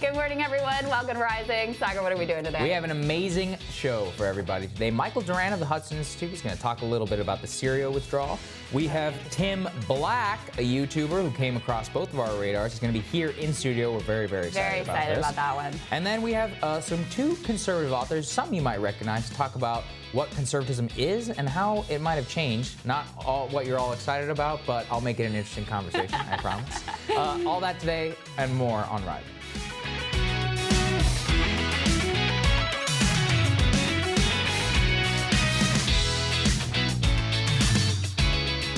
Good morning, everyone. Welcome to Rising. Sagar, what are we doing today? We have an amazing show for everybody today. Michael Duran of the Hudson Institute is going to talk a little bit about the cereal withdrawal. We have Tim Black, a YouTuber who came across both of our radars. He's going to be here in studio. We're very, very excited about that one. And then we have two conservative authors, some you might recognize, to talk about what conservatism is and how it might have changed. Not all what you're all excited about, but I'll make it an interesting conversation, I promise. All that today and more on Rising.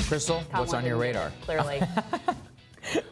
Krystal, what's on your radar? Clearly.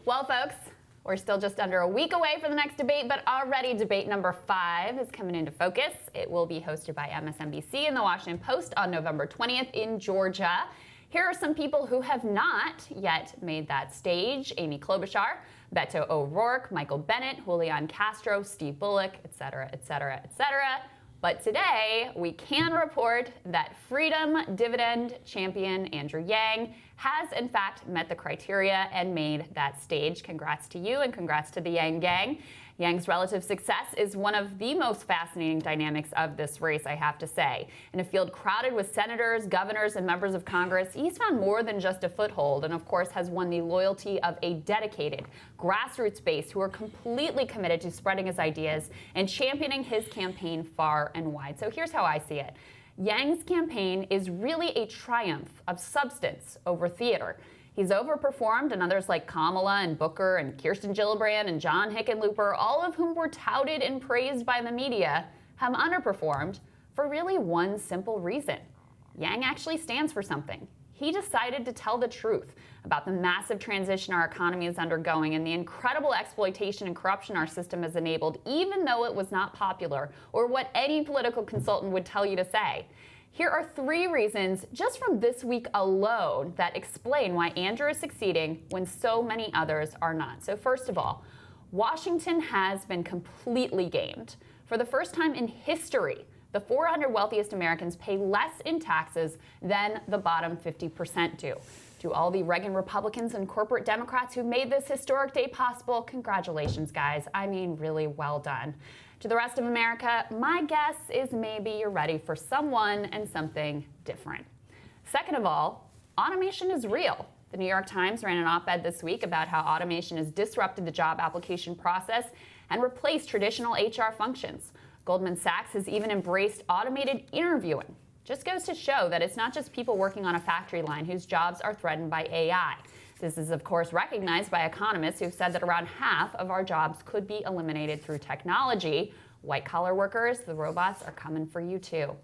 Well, folks, we're still just under a week away from the next debate, but already debate number 5 is coming into focus. It will be hosted by MSNBC and the Washington Post on November 20th in Georgia. Here are some people who have not yet made that stage: Amy Klobuchar, Beto O'Rourke, Michael Bennet, Julian Castro, Steve Bullock, et cetera, et cetera, et cetera. But today, we can report that freedom dividend champion Andrew Yang has, in fact, met the criteria and made that stage. Congrats to you and congrats to the Yang gang. Yang's relative success is one of the most fascinating dynamics of this race, I have to say. In a field crowded with senators, governors, and members of Congress, he's found more than just a foothold and, of course, has won the loyalty of a dedicated grassroots base who are completely committed to spreading his ideas and championing his campaign far and wide. So here's how I see it. Yang's campaign is really a triumph of substance over theater. He's overperformed, and others like Kamala and Booker and Kirsten Gillibrand and John Hickenlooper, all of whom were touted and praised by the media, have underperformed for really one simple reason. Yang actually stands for something. He decided to tell the truth about the massive transition our economy is undergoing and the incredible exploitation and corruption our system has enabled, even though it was not popular or what any political consultant would tell you to say. Here are 3 reasons just from this week alone that explain why Andrew is succeeding when so many others are not. So first of all, Washington has been completely gamed. For the first time in history, the 400 wealthiest Americans pay less in taxes than the bottom 50% do. To all the Reagan Republicans and corporate Democrats who made this historic day possible, congratulations, guys. I mean, really well done. To the rest of America, my guess is maybe you're ready for someone and something different. Second of all, automation is real. The New York Times ran an op-ed this week about how automation has disrupted the job application process and replaced traditional HR functions. Goldman Sachs has even embraced automated interviewing. Just goes to show that it's not just people working on a factory line whose jobs are threatened by AI. This is, of course, recognized by economists who've said that around half of our jobs could be eliminated through technology. White-collar workers, the robots are coming for you too.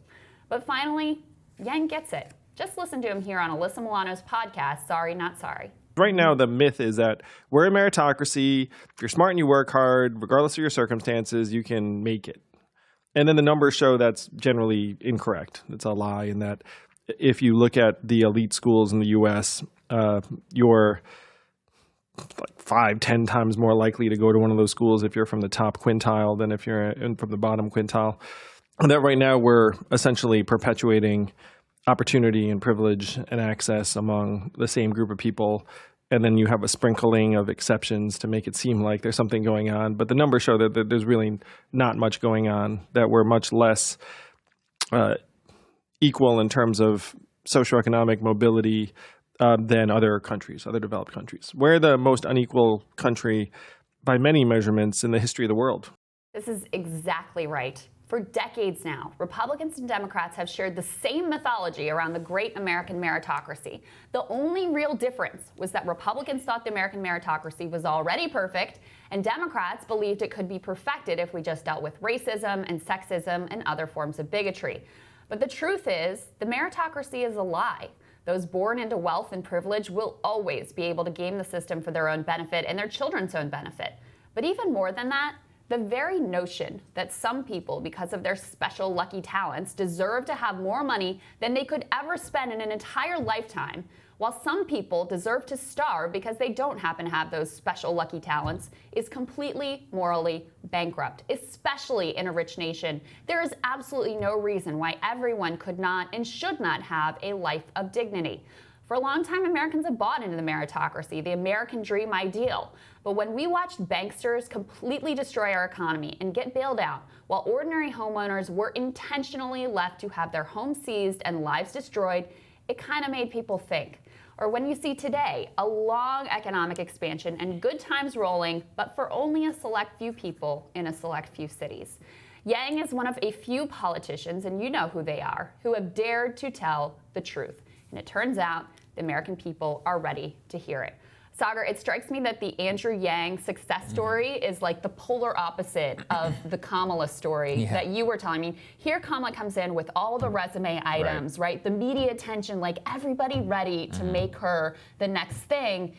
But finally, Yang gets it. Just listen to him here on Alyssa Milano's podcast, Sorry Not Sorry. Right now, the myth is that we're a meritocracy. If you're smart and you work hard, regardless of your circumstances, you can make it. And then the numbers show that's generally incorrect. It's a lie in that if you look at the elite schools in the U.S., you're like 5-10 times more likely to go to one of those schools if you're from the top quintile than if you're from the bottom quintile. And that right now we're essentially perpetuating opportunity and privilege and access among the same group of people. And then you have a sprinkling of exceptions to make it seem like there's something going on. But the numbers show that there's really not much going on, that we're much less equal in terms of socioeconomic mobility than other countries, other developed countries. We're the most unequal country by many measurements in the history of the world. This is exactly right. For decades now, Republicans and Democrats have shared the same mythology around the great American meritocracy. The only real difference was that Republicans thought the American meritocracy was already perfect, and Democrats believed it could be perfected if we just dealt with racism and sexism and other forms of bigotry. But the truth is, the meritocracy is a lie. Those born into wealth and privilege will always be able to game the system for their own benefit and their children's own benefit. But even more than that, the very notion that some people, because of their special lucky talents, deserve to have more money than they could ever spend in an entire lifetime, while some people deserve to starve because they don't happen to have those special lucky talents, is completely morally bankrupt, especially in a rich nation. There is absolutely no reason why everyone could not and should not have a life of dignity. For a long time, Americans have bought into the meritocracy, the American dream ideal. But when we watched banksters completely destroy our economy and get bailed out, while ordinary homeowners were intentionally left to have their homes seized and lives destroyed, it kind of made people think. Or when you see today, a long economic expansion and good times rolling, but for only a select few people in a select few cities. Yang is one of a few politicians, and you know who they are, who have dared to tell the truth. And it turns out the American people are ready to hear it. Sagar, it strikes me that the Andrew Yang success story is like the polar opposite of the Kamala story that you were telling me. Here Kamala comes in with all the resume items, right? The media attention, like everybody ready to make her the next thing.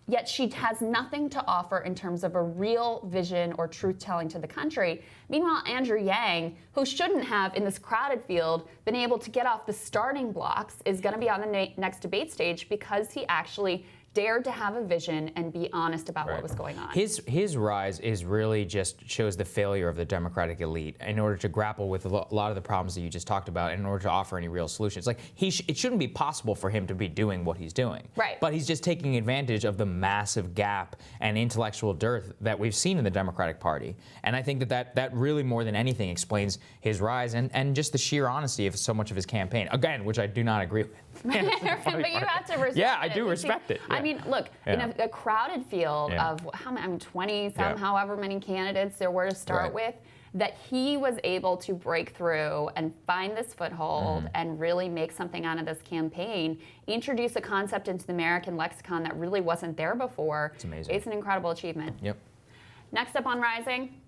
Yet she has nothing to offer in terms of a real vision or truth-telling to the country. Meanwhile, Andrew Yang, who shouldn't have, in this crowded field, been able to get off the starting blocks, is going to be on the next debate stage because he actually dared to have a vision and be honest about what was going on. His rise is really just shows the failure of the Democratic elite in order to grapple with a lot of the problems that you just talked about in order to offer any real solutions. Like it shouldn't be possible for him to be doing what he's doing. Right. But he's just taking advantage of the massive gap and intellectual dearth that we've seen in the Democratic Party. And I think that really more than anything explains his rise and just the sheer honesty of so much of his campaign. Again, which I do not agree with. But you have to respect it. Yeah, I do respect it. Yeah. I mean, look, in a crowded field of how many, 20, however many candidates there were to start with, that he was able to break through and find this foothold and really make something out of this campaign, introduce a concept into the American lexicon that really wasn't there before. It's amazing. It's an incredible achievement. Yep. Next up on Rising,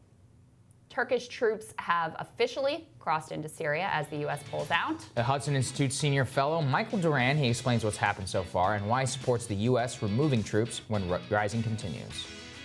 Turkish troops have officially crossed into Syria as the U.S. pulls out. The Hudson Institute senior fellow Michael Duran, he explains what's happened so far and why he supports the U.S. removing troops when Rising continues.